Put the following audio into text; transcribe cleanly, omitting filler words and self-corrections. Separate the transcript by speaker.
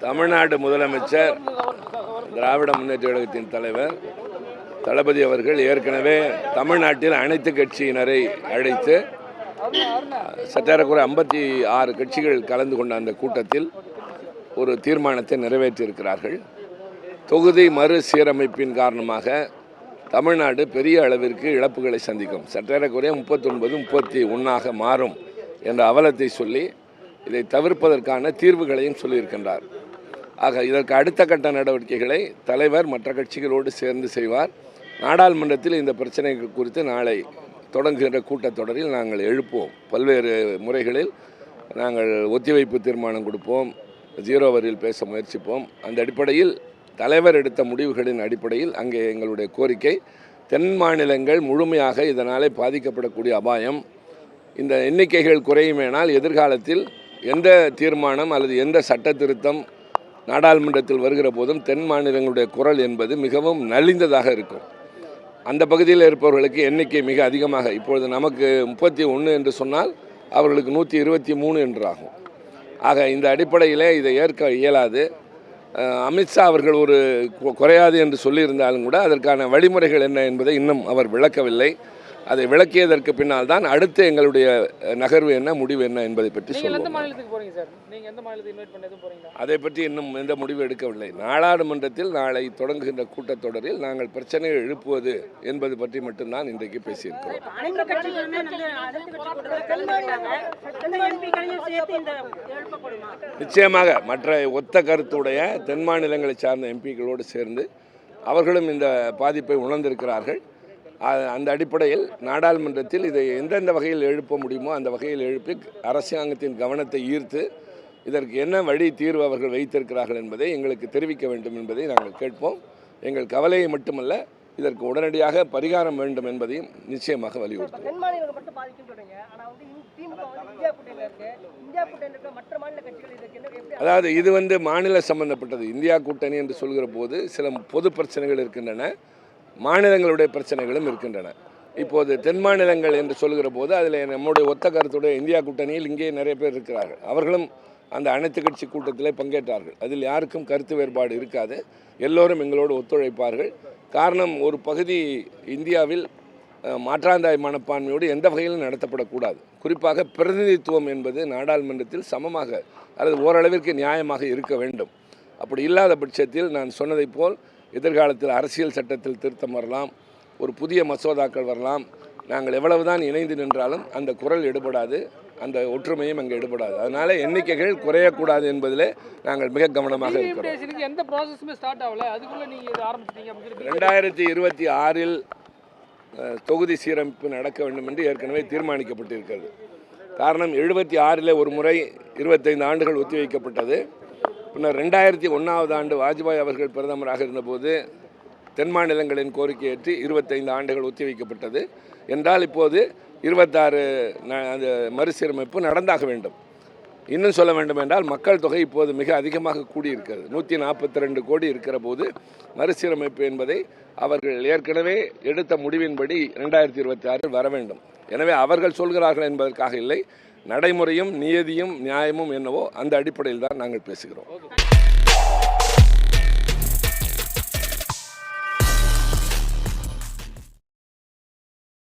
Speaker 1: தமிழ்நாடு முதலமைச்சர் திராவிட முன்னேற்ற கழகத்தின் தலைவர் தளபதி அவர்கள் ஏற்கனவே தமிழ்நாட்டில் அனைத்து கட்சியினரை அழைத்து சற்றேறக்குறை 56 கட்சிகள் கலந்து கொண்ட அந்த கூட்டத்தில் ஒரு தீர்மானத்தை நிறைவேற்றியிருக்கிறார்கள். தொகுதி மறுசீரமைப்பின் காரணமாக தமிழ்நாடு பெரிய அளவிற்கு இழப்புகளை சந்திக்கும், சற்றேறக்குறைய 39, 31 மாறும் என்ற அவலத்தை சொல்லி இதை தவிர்ப்பதற்கான தீர்வுகளையும் சொல்லியிருக்கின்றார். ஆக இதற்கு அடுத்த கட்ட நடவடிக்கைகளை தலைவர் மற்ற கட்சிகளோடு சேர்ந்து செய்வார். நாடாளுமன்றத்தில் இந்த பிரச்சனைகள் குறித்து நாளை தொடங்குகின்ற கூட்டத்தொடரில் நாங்கள் எழுப்புவோம். பல்வேறு முறைகளில் நாங்கள் ஒத்திவைப்பு தீர்மானம் கொடுப்போம், 0 வரியில் பேச முயற்சிப்போம். அந்த அடிப்படையில் தலைவர் எடுத்த முடிவுகளின் அடிப்படையில் அங்கே எங்களுடைய கோரிக்கை, தென் மாநிலங்கள் முழுமையாக இதனாலே பாதிக்கப்படக்கூடிய அபாயம், இந்த எண்ணிக்கைகள் குறையுமேனால் எதிர்காலத்தில் எந்த தீர்மானம் அல்லது எந்த சட்ட திருத்தம் நாடாளுமன்றத்தில் வருகிற போதும் தென் மாநிலங்களுடைய குரல் என்பது மிகவும் நலிந்ததாக இருக்கும். அந்த பகுதியில் இருப்பவர்களுக்கு எண்ணிக்கை மிக அதிகமாக, இப்பொழுது நமக்கு 31 என்று சொன்னால் அவர்களுக்கு 123 என்று ஆகும். ஆக இந்த அடிப்படையில் இதை ஏற்க இயலாது. அமித்ஷா அவர்கள் ஒரு குறையாது என்று சொல்லியிருந்தாலும் கூட அதற்கான வழிமுறைகள் என்ன என்பதை இன்னும் அவர் விளக்கவில்லை. அதை விளக்கியதற்கு பின்னால் தான் அடுத்து எங்களுடைய நகர்வு என்ன, முடிவு என்ன என்பதை பற்றி சொல்லுவோம். அதை பற்றி இன்னும் எந்த முடிவு எடுக்கவில்லை. நாடாளுமன்றத்தில் நாளை தொடங்குகின்ற கூட்டத்தொடரில் நாங்கள் பிரச்சனையை எழுப்புவது என்பது பற்றி மட்டும்தான் இன்றைக்கு பேசியிருக்கிறோம். நிச்சயமாக மற்ற ஒத்த கருத்துடைய தென் மாநிலங்களை சார்ந்த எம்பிக்களோடு சேர்ந்து அவர்களும் இந்த பாதிப்பை உணர்ந்திருக்கிறார்கள். அந்த அடிப்படையில் நாடாளுமன்றத்தில் இதை எந்தெந்த வகையில் எழுப்ப முடியுமோ அந்த வகையில் எழுப்பி அரசாங்கத்தின் கவனத்தை ஈர்த்து இதற்கு என்ன வழி தீர்வு அவர்கள் வைத்திருக்கிறார்கள் என்பதை எங்களுக்கு தெரிவிக்க வேண்டும் என்பதை நாங்கள் கேட்போம். எங்கள் கவலையை மட்டுமல்ல, இதற்கு உடனடியாக பரிகாரம் வேண்டும் என்பதையும் நிச்சயமாக வலியுறுத்தும். அதாவது இது மாநில சம்பந்தப்பட்டது. இந்தியா கூட்டணி என்று சொல்கிற போது சில பொது பிரச்சனைகள் இருக்கின்றன, மாநிலங்களுடைய பிரச்சனைகளும் இருக்கின்றன. இப்போது தென் மாநிலங்கள் என்று சொல்கிற போது அதில் நம்முடைய ஒத்த கருத்துடைய இந்தியா கூட்டணியில் இங்கே நிறைய பேர் இருக்கிறார்கள். அவர்களும் அந்த அனைத்து கட்சி கூட்டத்திலே பங்கேற்றார்கள். அதில் யாருக்கும் கருத்து வேறுபாடு இருக்காது, எல்லோரும் எங்களோடு ஒத்துழைப்பார்கள். காரணம், ஒரு பகுதி இந்தியாவில் மாற்றாந்தாய் மனப்பான்மையோடு எந்த வகையிலும் நடத்தப்படக்கூடாது. குறிப்பாக பிரதிநிதித்துவம் என்பது நாடாளுமன்றத்தில் சமமாக அல்லது ஓரளவிற்கு நியாயமாக இருக்க வேண்டும். அப்படி இல்லாத பட்சத்தில் நான் சொன்னதைப் போல் எதிர்காலத்தில் அரசியல் சட்டத்தில் திருத்தம் வரலாம், ஒரு புதிய மசோதாக்கள் வரலாம். நாங்கள் எவ்வளவுதான் இணைந்து நின்றாலும் அந்த குரல் எடுபடாது, அந்த ஒற்றுமையும் அங்கே எடுபடாது. அதனால் எண்ணிக்கைகள் குறையக்கூடாது என்பதில் நாங்கள் மிக கவனமாக இருக்கிறோம். 2026 தொகுதி சீரமைப்பு நடக்க வேண்டும் என்று ஏற்கனவே தீர்மானிக்கப்பட்டிருக்கிறது. காரணம், 76 ஒரு முறை 25 ஆண்டுகள் ஒத்திவைக்கப்பட்டது. பின்னர் 2001 ஆண்டு வாஜ்பாய் அவர்கள் பிரதமராக இருந்தபோது தென் மாநிலங்களின் கோரிக்கை ஏற்றி 25 ஆண்டுகள் ஒத்திவைக்கப்பட்டது என்றால் இப்போது 26 அந்த மறுசீரமைப்பு நடந்தாக வேண்டும். இன்னும் சொல்ல வேண்டும் என்றால் மக்கள் தொகை இப்போது மிக அதிகமாக கூடியிருக்கிறது. 142 கோடி இருக்கிற போது மறுசீரமைப்பு என்பதை அவர்கள் ஏற்கனவே எடுத்த முடிவின்படி 2026 வர வேண்டும். எனவே அவர்கள் சொல்கிறார்கள் என்பதற்காக இல்லை, நடைமுறையும் நியதியும் நியாயமும் என்னவோ அந்த அடிப்படையில் தான் நாங்கள் பேசுகிறோம்.